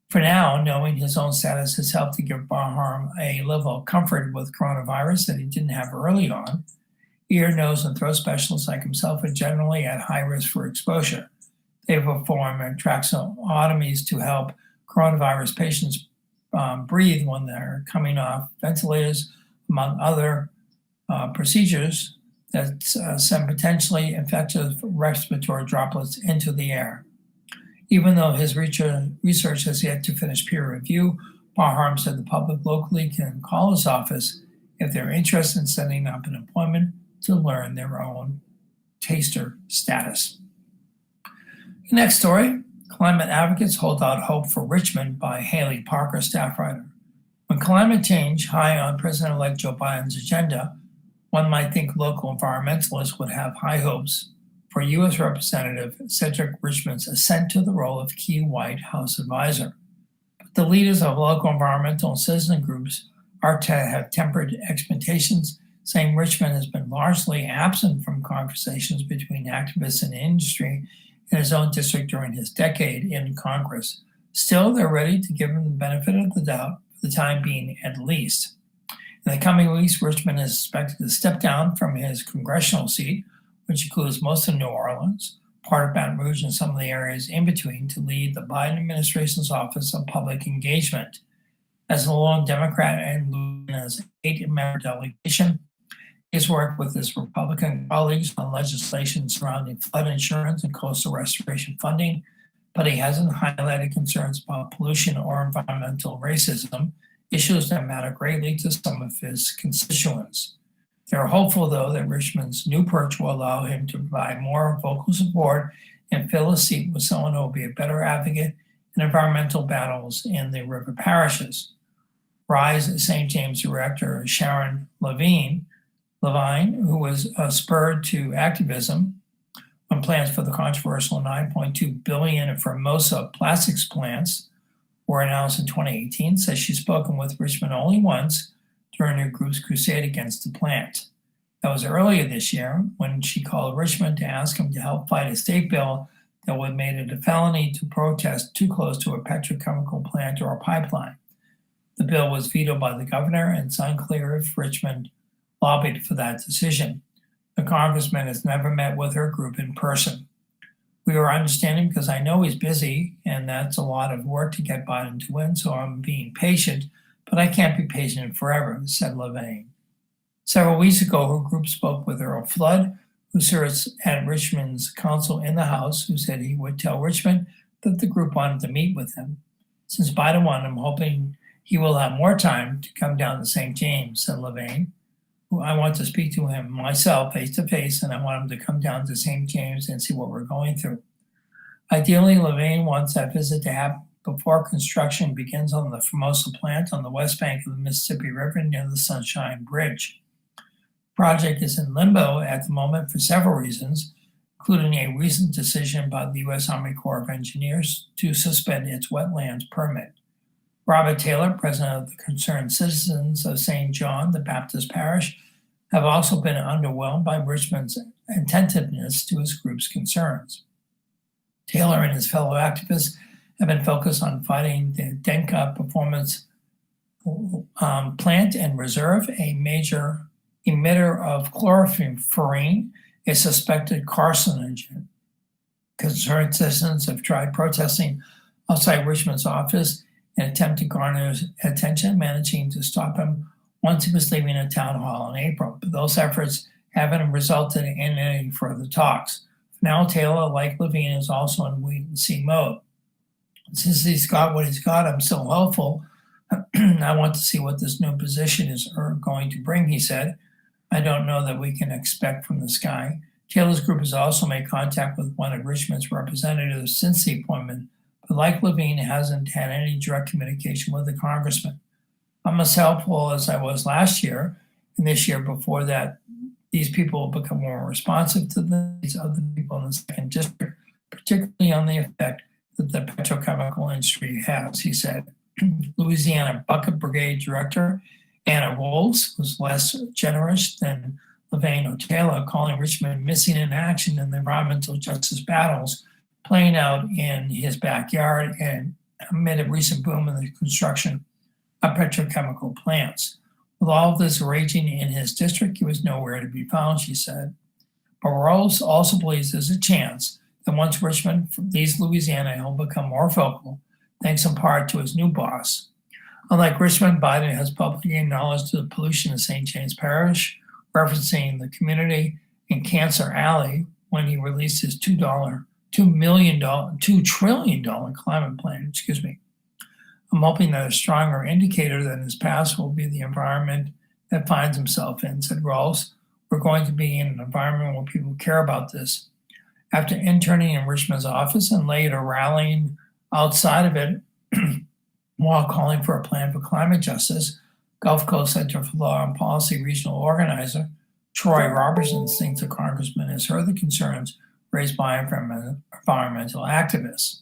[SPEAKER 2] For now, knowing his own status has helped to give Barham a level of comfort with coronavirus that he didn't have early on. Ear, nose, and throat specialists like himself are generally at high risk for exposure. They perform tracheotomies to help coronavirus patients breathe when they're coming off ventilators, among other procedures that send potentially infectious respiratory droplets into the air. Even though his research has yet to finish peer review, Barham said the public locally can call his office if they're interested in setting up an appointment to learn their own taster status. Next story, climate advocates hold out hope for Richmond by Haley Parker, staff writer. When climate change high on President-elect Joe Biden's agenda, one might think local environmentalists would have high hopes for U.S. Representative Cedric Richmond's ascent to the role of key White House advisor. But the leaders of local environmental and citizen groups are to have tempered expectations, saying Richmond has been largely absent from conversations between activists and industry in his own district during his decade in Congress. Still, they're ready to give him the benefit of the doubt, for the time being at least. In the coming weeks, Richmond is expected to step down from his congressional seat, which includes most of New Orleans, part of Baton Rouge, and some of the areas in between, to lead the Biden administration's Office of Public Engagement. As a lone Democrat and Louisiana's 8-member delegation, he's worked with his Republican colleagues on legislation surrounding flood insurance and coastal restoration funding, but he hasn't highlighted concerns about pollution or environmental racism, issues that matter greatly to some of his constituents. They're hopeful, though, that Richmond's new perch will allow him to provide more vocal support and fill a seat with someone who will be a better advocate in environmental battles in the river parishes. Rise St. James Director Sharon Levine, who was spurred to activism on plans for the controversial $9.2 billion Formosa plastics plants were announced in 2018, says she's spoken with Richmond only once during her group's crusade against the plant. That was earlier this year when she called Richmond to ask him to help fight a state bill that would make it a felony to protest too close to a petrochemical plant or a pipeline. The bill was vetoed by the governor, and it's unclear if Richmond lobbied for that decision. The congressman has never met with her group in person. We are understanding because I know he's busy, and that's a lot of work to get Biden to win, so I'm being patient, but I can't be patient forever, said Levine. Several weeks ago, her group spoke with Earl Flood, who serves at Richmond's council in the House, who said he would tell Richmond that the group wanted to meet with him. Since Biden won, I'm hoping he will have more time to come down to St. James, said Levine. I want to speak to him myself face to face, and I want him to come down to St. James and see what we're going through. Ideally, Levine wants that visit to happen before construction begins on the Formosa plant on the west bank of the Mississippi River near the Sunshine Bridge. The project is in limbo at the moment for several reasons, including a recent decision by the U.S. Army Corps of Engineers to suspend its wetlands permit. Robert Taylor, president of the Concerned Citizens of St. John the Baptist Parish, have also been underwhelmed by Richmond's attentiveness to his group's concerns. Taylor and his fellow activists have been focused on fighting the Denka Performance Plant and Reserve, a major emitter of chlorpyrifene, a suspected carcinogen. Concerned citizens have tried protesting outside Richmond's office in an attempt to garner attention, managing to stop him once he was leaving a town hall in April. But those efforts haven't resulted in any further talks. For now, Taylor, like Levine, is also in wait-and-see mode. Since he's got what he's got, I'm still hopeful. I want to see what this new position is going to bring, he said. I don't know that we can expect from the sky. Taylor's group has also made contact with one of Richmond's representatives since the appointment, but like Levine, hasn't had any direct communication with the congressman. I'm as helpful as I was last year and this year before that. These people will become more responsive to the needs of the people in the second district, particularly on the effect that the petrochemical industry has, he said. Louisiana Bucket Brigade Director Anna Wolves was less generous than Levine or Taylor, calling Richmond missing in action in the environmental justice battles playing out in his backyard and amid a recent boom in the construction of petrochemical plants. With all of this raging in his district, he was nowhere to be found, she said. But Rose also believes there's a chance that once Richmond leaves Louisiana, he'll become more vocal, thanks in part to his new boss. Unlike Richmond, Biden has publicly acknowledged the pollution in St. James Parish, referencing the community in Cancer Alley when he released his $2 trillion climate plan. I'm hoping that a stronger indicator than his past will be the environment that finds himself in, said Rawls. We're going to be in an environment where people care about this. After interning in Richmond's office and later rallying outside of it while calling for a plan for climate justice, Gulf Coast Center for Law and Policy regional organizer Troy Robertson thinks the congressman has heard the concerns raised by environmental activists.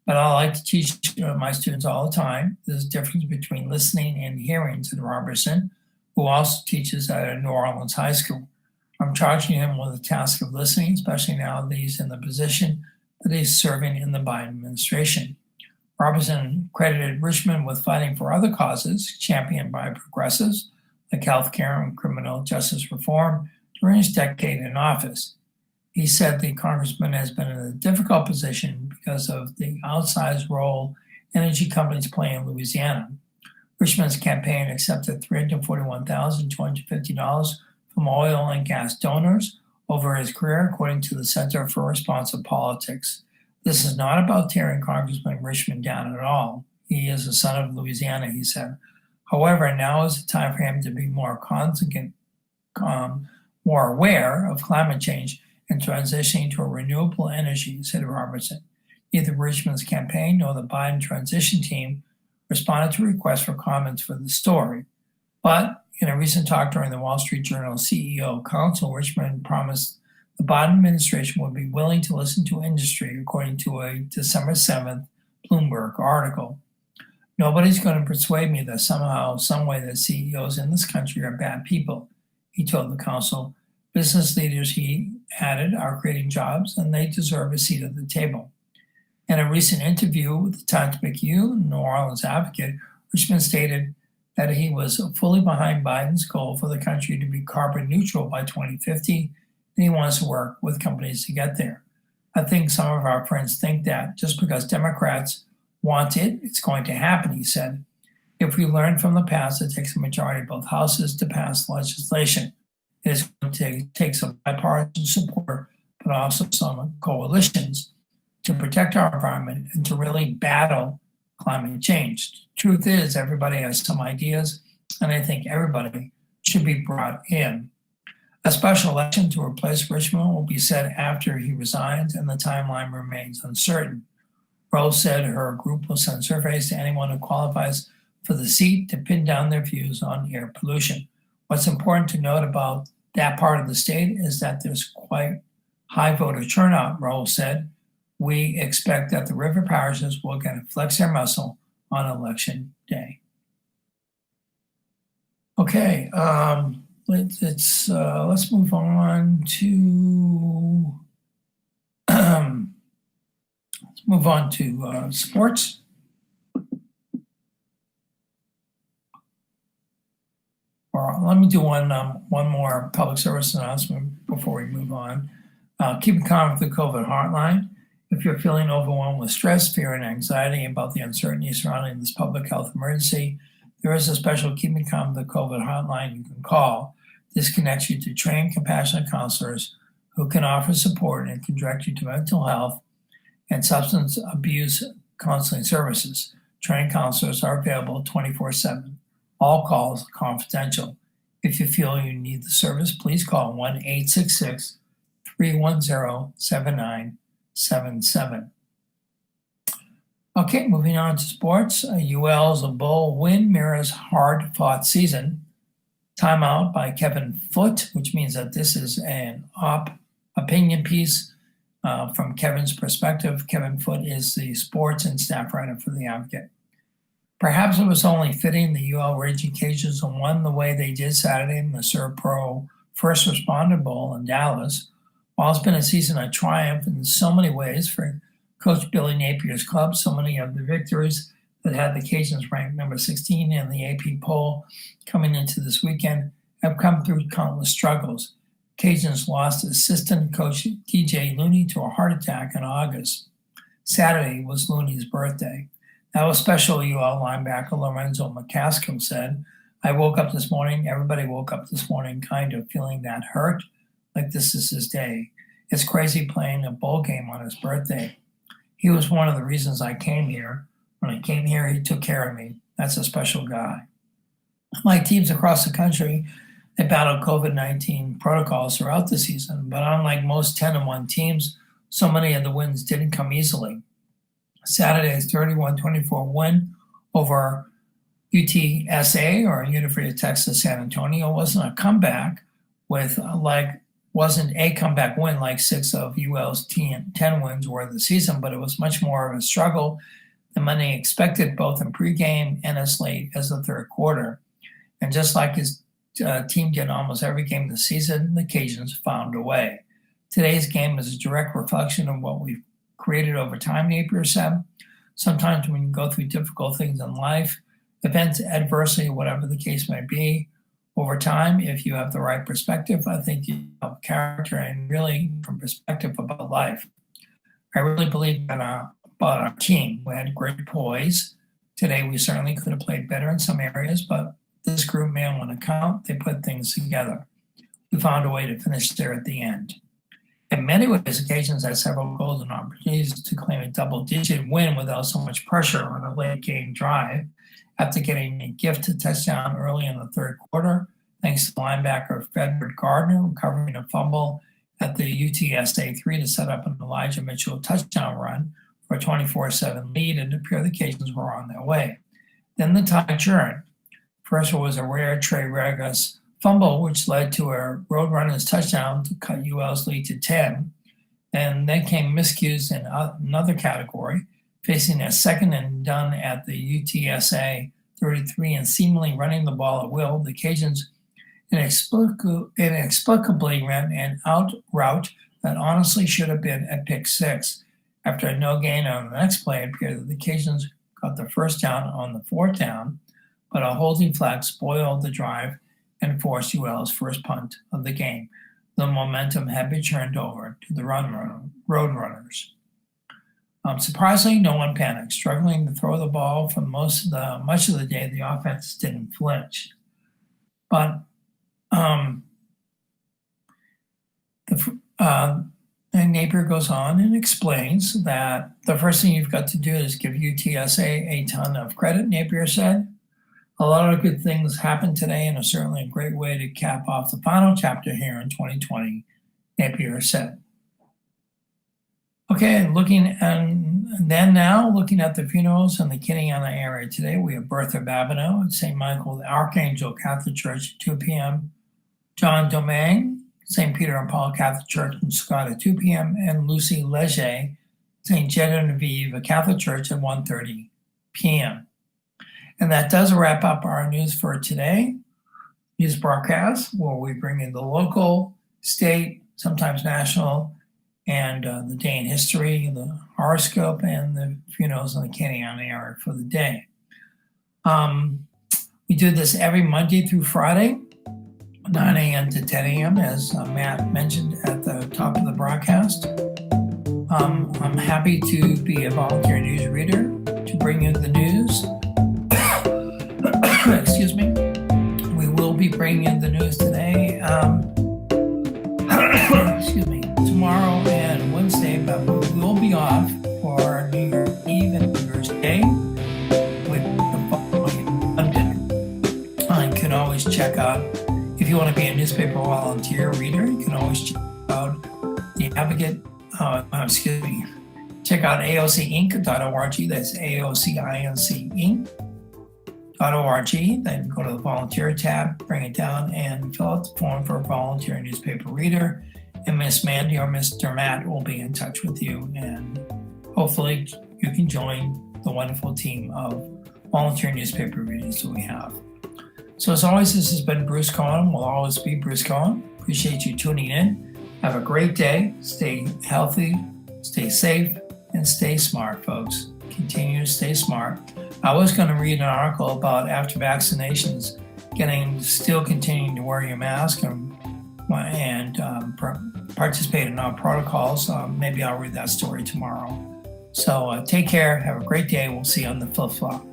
[SPEAKER 2] But I like to teach my students all the time. There's a difference between listening and hearing, said Robertson, who also teaches at a New Orleans high school. I'm charging him with the task of listening, especially now that he's in the position that he's serving in the Biden administration. Robertson credited Richmond with fighting for other causes championed by progressives, like healthcare and criminal justice reform, during his decade in office. He said the congressman has been in a difficult position because of the outsized role energy companies play in Louisiana. Richmond's campaign accepted $341,250 from oil and gas donors over his career, according to the Center for Responsive Politics. This is not about tearing Congressman Richmond down at all. He is a son of Louisiana, he said. However, now is the time for him to be more aware of climate change and transitioning to a renewable energy, said Robertson. Neither Richmond's campaign nor the Biden transition team responded to requests for comments for the story. But in a recent talk during the Wall Street Journal CEO Council, Richmond promised the Biden administration would be willing to listen to industry, according to a December 7th Bloomberg article. Nobody's going to persuade me that somehow, some way, that CEOs in this country are bad people, he told the council. Business leaders, he added, are creating jobs and they deserve a seat at the table. In a recent interview with the Times-Picayune New Orleans Advocate, Richmond stated that he was fully behind Biden's goal for the country to be carbon neutral by 2050, and he wants to work with companies to get there. I think some of our friends think that just because Democrats want it, it's going to happen, he said. If we learn from the past, it takes a majority of both houses to pass legislation. It is going to take some bipartisan support, but also some coalitions to protect our environment and to really battle climate change. Truth is, everybody has some ideas, and I think everybody should be brought in. A special election to replace Richmond will be set after he resigns, and the timeline remains uncertain. Rose said her group will send surveys to anyone who qualifies for the seat to pin down their views on air pollution. What's important to note about that part of the state is that there's quite high voter turnout, Rose said. We expect that the river parishes will again flex their muscle on election day. Okay, let's move on to sports. Or let me do one more public service announcement before we move on. Keep it calm with the COVID hotline. If you're feeling overwhelmed with stress, fear, and anxiety about the uncertainty surrounding this public health emergency, there is a special Keep It Calm with the COVID hotline you can call. This connects you to trained, compassionate counselors who can offer support and can direct you to mental health and substance abuse counseling services. Trained counselors are available 24/7. All calls are confidential. If you feel you need the service, please call 1-866-310-7977. Okay, moving on to sports. UL's bowl win mirrors hard-fought season. Timeout by Kevin Foote, which means that this is an opinion piece from Kevin's perspective. Kevin Foote is the sports and staff writer for The Advocate. Perhaps it was only fitting the UL Raging Cajuns won the way they did Saturday in the Servpro First Responder Bowl in Dallas. While it's been a season of triumph in so many ways for Coach Billy Napier's club, so many of the victories that had the Cajuns ranked number 16 in the AP poll coming into this weekend have come through countless struggles. Cajuns lost assistant coach DJ Looney to a heart attack in August. Saturday was Looney's birthday. That was special, UL linebacker Lorenzo McCaskill said. I woke up this morning, everybody woke up this morning kind of feeling that hurt, like this is his day. It's crazy playing a bowl game on his birthday. He was one of the reasons I came here. When I came here, he took care of me. That's a special guy. Like teams across the country, they battled COVID-19 protocols throughout the season, but unlike most 10-1 teams, so many of the wins didn't come easily. Saturday's 31-24 win over UTSA, or University of Texas San Antonio, wasn't a comeback wasn't a comeback win like 6 of UL's 10 wins were this season, but it was much more of a struggle than many expected, both in pregame and as late as the third quarter. And just like his team did almost every game this season, the Cajuns found a way. Today's game is a direct reflection of what we've created over time, Napier said. Sometimes when you go through difficult things in life, events, adversity, whatever the case may be, over time, if you have the right perspective, I think you have character and really from perspective about life. I really believe about our team. We had great poise. Today, we certainly could have played better in some areas, but this group may on account, they put things together. We found a way to finish there at the end. In many ways, occasions had several golden opportunities to claim a double-digit win without so much pressure on a late-game drive. After getting a gifted touchdown early in the third quarter, thanks to linebacker Frederick Gardner recovering a fumble at the UTSA 3 to set up an Elijah Mitchell touchdown run for a 24-7 lead, and it appeared the Cajuns were on their way. Then the tide turned. First was a rare Trey Regas fumble, which led to a Roadrunners touchdown to cut UL's lead to 10. And then came miscues in another category, facing a second and done at the UTSA 33 and seemingly running the ball at will. The Cajuns inexplicably ran an out route that honestly should have been a pick six. After a no gain on the next play, it appeared that the Cajuns got the first down on the fourth down, but a holding flag spoiled the drive and forced UL's first punt of the game. The momentum had been turned over to the Roadrunners. Surprisingly, no one panicked. Struggling to throw the ball for much of the day, the offense didn't flinch. But and Napier goes on and explains that the first thing you've got to do is give UTSA a ton of credit, Napier said. A lot of good things happened today and is certainly a great way to cap off the final chapter here in 2020, Napier said. Okay, looking at the funerals in the Kiniana area today, we have Bertha Babineau at St. Michael the Archangel Catholic Church at 2 p.m., John Domingue, St. Peter and Paul Catholic Church in Scott at 2 p.m., and Lucy Leger, St. Genevieve Catholic Church at 1:30 p.m. And that does wrap up our news for today. News broadcast where we bring in the local, state, sometimes national, and the day in history, the horoscope, and the funerals in the Kiniana area for the day. We do this every Monday through Friday, 9 a.m. to 10 a.m., as Matt mentioned at the top of the broadcast. I'm happy to be a volunteer news reader to bring you the news. Excuse me. We will be bringing in the news today. Excuse me. Tomorrow and Wednesday, but we will be off for New Year's Eve and New Year's Day with the following London. You can always check out, if you want to be a newspaper volunteer reader, you can always check out the Advocate, check out aocinc.org. That's aocinc.org. Then go to the volunteer tab, bring it down, and fill out the form for a volunteer newspaper reader. And Miss Mandy or Mr. Matt will be in touch with you, and hopefully you can join the wonderful team of volunteer newspaper readers that we have. So as always, this has been Bruce Cohen. Will always be Bruce Cohen. Appreciate you tuning in. Have a great day. Stay healthy, stay safe, and stay smart, folks. Continue to stay smart. I was going to read an article about after vaccinations, still continuing to wear your mask and participate in our protocols. Maybe I'll read that story tomorrow. So take care. Have a great day. We'll see you on the flip-flop.